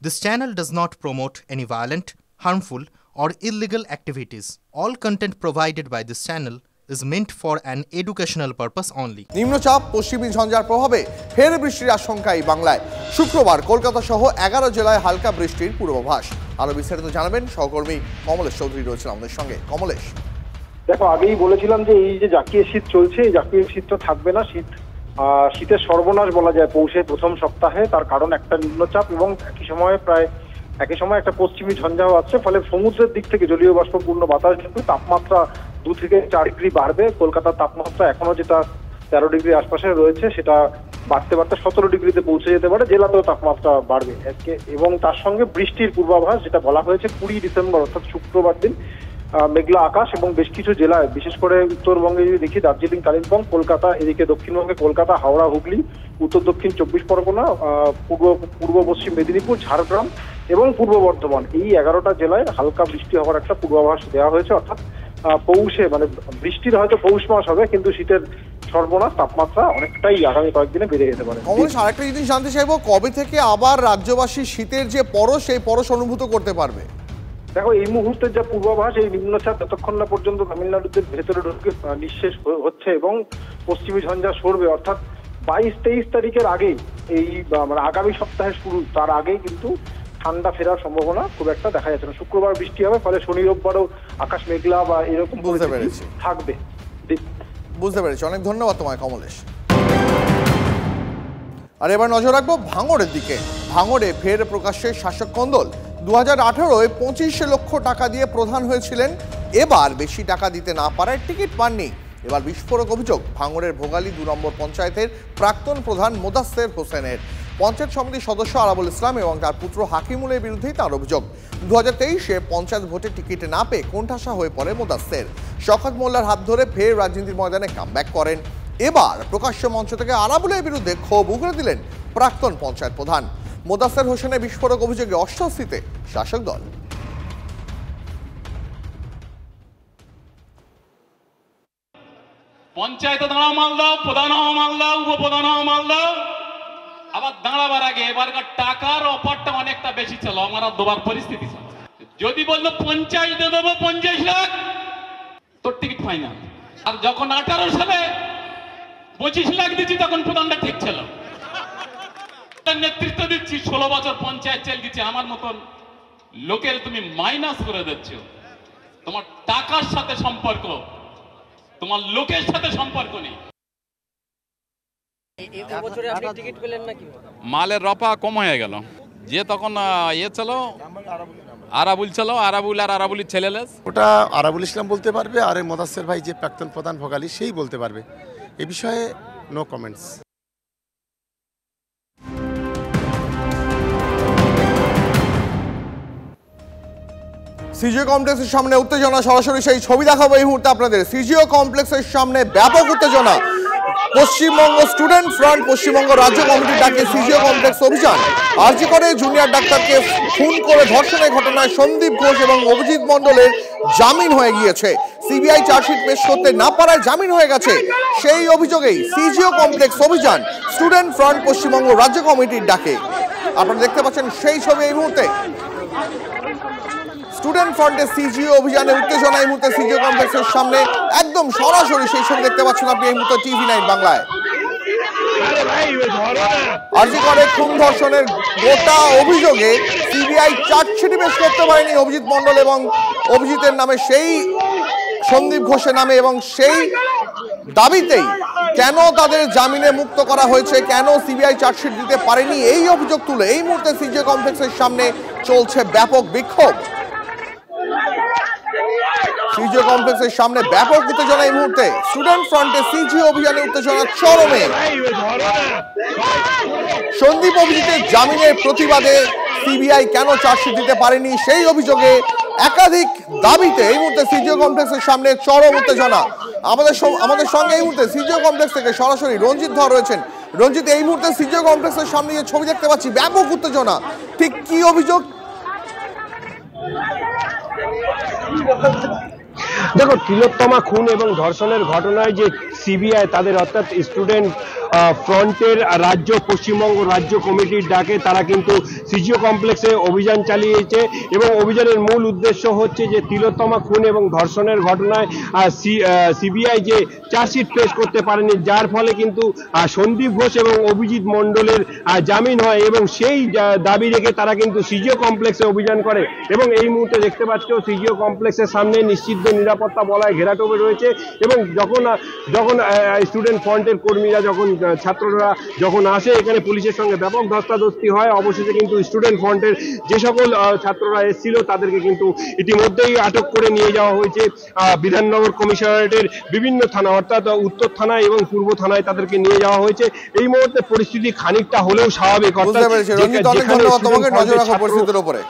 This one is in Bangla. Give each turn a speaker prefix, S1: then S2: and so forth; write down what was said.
S1: This channel does not promote any violent, harmful, or illegal activities. All content provided by this channel is meant for an educational purpose only.
S2: নিম্নচাপ পশ্চিমী ঝঞ্ঝার প্রভাবে ফের বৃষ্টির আশঙ্কায় বাংলায়। শুক্রবার কলকাতা সহ 11 জেলায় হালকা বৃষ্টির পূর্বাভাস। আরো বিস্তারিত জানাবেন সহকর্মী কমলেশ চৌধুরী রয়েছেন আমাদের সঙ্গে। কমলেশ,
S3: দেখো, আগেই বলেছিলাম যে এই যে জাকিয়ে শীত চলছে, এই জাকিয়ে শীত তো থাকবে না। শীতের সর্বনাশ বলা যায় পৌষের প্রথম সপ্তাহে। তার কারণ একটা নিম্নচাপ এবং একই সময় একটা পশ্চিমী ঝঞ্ঝাও আছে। ফলে সমুদ্রের দিক থেকে জলীয় বাষ্পপূর্ণ বাতাস কিন্তু তাপমাত্রা 2 থেকে 4 ডিগ্রি বাড়বে। কলকাতার তাপমাত্রা এখনো যেটা 13 ডিগ্রি আশপাশে রয়েছে সেটা বাড়তে বাড়তে 17 ডিগ্রিতে পৌঁছে যেতে পারে। জেলাতেও তাপমাত্রা বাড়বে এবং তার সঙ্গে বৃষ্টির পূর্বাভাস যেটা বলা হয়েছে 20 ডিসেম্বর অর্থাৎ শুক্রবার দিন মেঘলা আকাশ এবং বেশ কিছু জেলায়, বিশেষ করে উত্তরবঙ্গে যদি দেখি দার্জিলিং, কালিম্পং, কলকাতা, এদিকে দক্ষিণবঙ্গে কলকাতা, হাওড়া, হুগলি, উত্তর দক্ষিণ 24 পরগনা, পূর্ব পশ্চিম মেদিনীপুর, ঝাড়গ্রাম এবং পূর্ব বর্ধমান, এই 11টা জেলায় হালকা বৃষ্টি হওয়ার একটা পূর্বাভাস দেওয়া হয়েছে। অর্থাৎ পৌষে বৃষ্টির হয়তো পৌষ মাস হবে, কিন্তু শীতের সর্বনাশ তাপমাত্রা অনেকটাই আগামী কয়েকদিনে বেড়ে যেতে পারে।
S2: আরেকটা জিনিস জানতে চাইবো, কবে থেকে আবার রাজ্যবাসী শীতের যে পরশ, সেই পরশ অনুভূত করতে পারবে?
S3: দেখো, এই মুহূর্তের যা পূর্বাভাস, এই নিম্নচাপ যতক্ষণ না পর্যন্ত তামিলনাড়ুতে ভেতরে ঢুকে নিঃশেষ হচ্ছে এবং পশ্চিমী ঝঞ্ঝা সরবে, অর্থাৎ 22-23 তারিখের আগেই, এই আগামী সপ্তাহের শুরু, তার আগেই কিন্তু ঠান্ডা ফেরার সম্ভাবনা খুব একটা দেখা যাচ্ছে না। শুক্রবার বৃষ্টি হবে, ফলে শনি রোববারও আকাশ মেঘলা বা এরকম থাকবে।
S2: বুঝতে পেরেছি, অনেক ধন্যবাদ তোমায় কমলেশ। আর এবার নজর রাখবো ভাঙড়ের দিকে। ভাঙড়ে ফের প্রকাশ্যে শাসক কন্দল। 2018-য় 25 লক্ষ টাকা দিয়ে প্রধান হয়েছিলেন, এবার বেশি টাকা দিতে না পারায় টিকিট পাননি। এবার বিস্ফোরক অভিযোগ ভাঙড়ের ভোগালী 2 নম্বর পঞ্চায়েতের প্রাক্তন প্রধান মোদাস্সের হোসেনের। পঞ্চায়েত সমিতির সদস্য আরাবুল ইসলাম এবং তার পুত্র হাকিমুলের বিরুদ্ধেই তার অভিযোগ। 2023-এ পঞ্চায়েত ভোটে টিকিট না পেয়ে কোণঠাসা হয়ে পড়ে মোদাস্সের। শওকত মোল্লার হাত ধরে ফের রাজনীতির ময়দানে কামব্যাক করেন। এবার প্রকাশ্য মঞ্চ থেকে আরাবুলের বিরুদ্ধে ক্ষোভ উগরে দিলেন প্রাক্তন পঞ্চায়েত প্রধান। মোদাস্সের হোসেনের বিস্ফোরক অভিযোগে অস্বস্তিতে শাসক দল।
S4: পঞ্চায়েতে দাঁড়া মাল দাও, প্রধান হওয়া মাল দাও, উপপ্রধান হওয়া মাল দাও। আবার দাঁড়াবার আগে এবারকার টাকার অফারটা অনেকটা বেশি ছিল, আমার আর দেবার পরিস্থিতি ছিল। যদি বললো 50 দিয়ে দেবো 50 লাখ, তোর টিকিট ফাইনাল। আর যখন 18 সালে 25 লাখ দিচ্ছি, তখন প্রধানটা ঠিক ছিল। নেতৃত্ব দিচ্ছি, 16 বছর পঞ্চায়েত চেল দিচ্ছি, আমার মতন লোকের তুমি মাইনাস করে দিচ্ছ। তোমার টাকার সাথে সম্পর্ক, তোমার লোকের সাথে সম্পর্ক নেই। মালের রফা কম হয়ে গেল। যে তখন ছিল আরাবুল ছিল, আরাবুল আর আরাবুলের ছেলে,
S5: ওটা আরাবুল ইসলাম বলতে পারবে, আর মোদাস্সের ভাই যে প্রাক্তন প্রধান ভোগালী সেই বলতে পারবে। এ বিষয়ে নো কমেন্টস।
S2: সিজিও কমপ্লেক্সের সামনে উত্তেজনা, সরাসরি সেই ছবি দেখাবো এই মুহূর্তে আপনাদের। সিজিও কমপ্লেক্সের সামনে ব্যাপক উত্তেজনা। পশ্চিমবঙ্গ স্টুডেন্ট ফ্রন্ট পশ্চিমবঙ্গ রাজ্য কমিটির ডাকে সিজিও কমপ্লেক্স অভিযান। আরজি করে জুনিয়র ডাক্তারকে খুন করে ধর্ষণের ঘটনায় সন্দীপ ঘোষ এবং অভিজিৎ মণ্ডলের জামিন হয়ে গিয়েছে। সিবিআই চার্জশিট পেশ করতে না পারায় জামিন হয়ে গেছে। সেই অভিযোগেই সিজিও কমপ্লেক্স অভিযান স্টুডেন্ট ফ্রন্ট পশ্চিমবঙ্গ রাজ্য কমিটির ডাকে। আপনারা দেখতে পাচ্ছেন সেই ছবি এই মুহূর্তে। স্টুডেন্ট ফ্রন্টের সিজিও অভিযানে উত্তেজনা এই মুহূর্তে সিজিও কমপ্লেক্সের সামনে, একদম সরাসরি সেই ছবি দেখতে পাচ্ছেন আপনি এই মুহূর্তে TV9 বাংলায়। আরজি করে খুন ধর্ষণের গোটা অভিযোগে সিবিআই চার্জশিট পেশ করতে পারেনি অভিজিৎ মণ্ডল এবং অভিজিতের নামে, সেই সন্দীপ ঘোষের নামে, এবং সেই দাবিতেই কেন তাদের জামিনে মুক্ত করা হয়েছে, কেন সিবিআই চার্জশিট দিতে পারেনি, এই অভিযোগ তুলে এই মুহূর্তে সিজিও কমপ্লেক্সের সামনে চলছে ব্যাপক বিক্ষোভ। সিজিও কমপ্লেক্সের সামনে ব্যাপক উত্তেজনা এই মুহূর্তে। স্টুডেন্ট ফ্রন্টে সিজিও অভিযানে উত্তেজনা চরমে। সন্দীপ অভিজিতের জামিনের প্রতিবাদে সিবিআই কেন চার্জশিট দিতে পারেনি, সেই অভিযোগে একাধিক দাবিতে এই মুহূর্তে সিজিও কমপ্লেক্সের সামনে চরম উত্তেজনা। আমাদের সঙ্গে এই মুহূর্তে সিজিও কমপ্লেক্স থেকে সরাসরি রঞ্জিত ধর রয়েছেন। রঞ্জিত, এই মুহূর্তে সিজিও কমপ্লেক্সের সামনে যে ছবি দেখতে পাচ্ছি, ব্যাপক উত্তেজনা, ঠিক কি অভিযোগ?
S6: দেখো, তিলোত্তমা খুন এবং ধর্ষণের ঘটনায় যে সিবিআই তাদের অর্থাৎ স্টুডেন্ট ফ্রন্টের রাজ্য পশ্চিমবঙ্গ রাজ্য কমিটির ডাকে তারা কিন্তু সিজিও কমপ্লেক্সে অভিযান চালিয়েছে এবং অভিযানের মূল উদ্দেশ্য হচ্ছে যে তিলোত্তমা খুন এবং ধর্ষণের ঘটনায় সিবিআই যে চার্জশিট পেশ করতে পারেনি, যার ফলে কিন্তু সন্দীপ ঘোষ এবং অভিজিৎ মণ্ডলের জামিন হয় এবং সেই দাবি রেখে তারা কিন্তু সিজিও কমপ্লেক্সে অভিযান করে এবং এই মুহূর্তে দেখতে পাচ্ছ সিজিও কমপ্লেক্সের সামনে নিশ্চিত নিরাপত্তা বলয় ঘেরাটোপে রয়েছে এবং যখন স্টুডেন্ট ফ্রন্টের কর্মীরা ছাত্ররা যখন আসে এখানে পুলিশের সঙ্গে ব্যাপক ধস্তাধস্তি হয়। অবশেষে কিন্তু স্টুডেন্ট ফ্রন্টের যে সকল ছাত্ররা এসেছিল তাদেরকে কিন্তু ইতিমধ্যেই আটক করে নিয়ে যাওয়া হয়েছে বিধাননগর কমিশনারেটের বিভিন্ন থানা, অর্থাৎ উত্তর থানায় এবং পূর্ব থানায় তাদেরকে নিয়ে যাওয়া হয়েছে। এই মুহূর্তে পরিস্থিতি খানিকটা হলেও স্বাভাবিক,
S2: বুঝতে পেরেছি। রঞ্জিত, অনেক ধন্যবাদ তোমাকে, নজর রাখো পরিস্থিতির উপরে।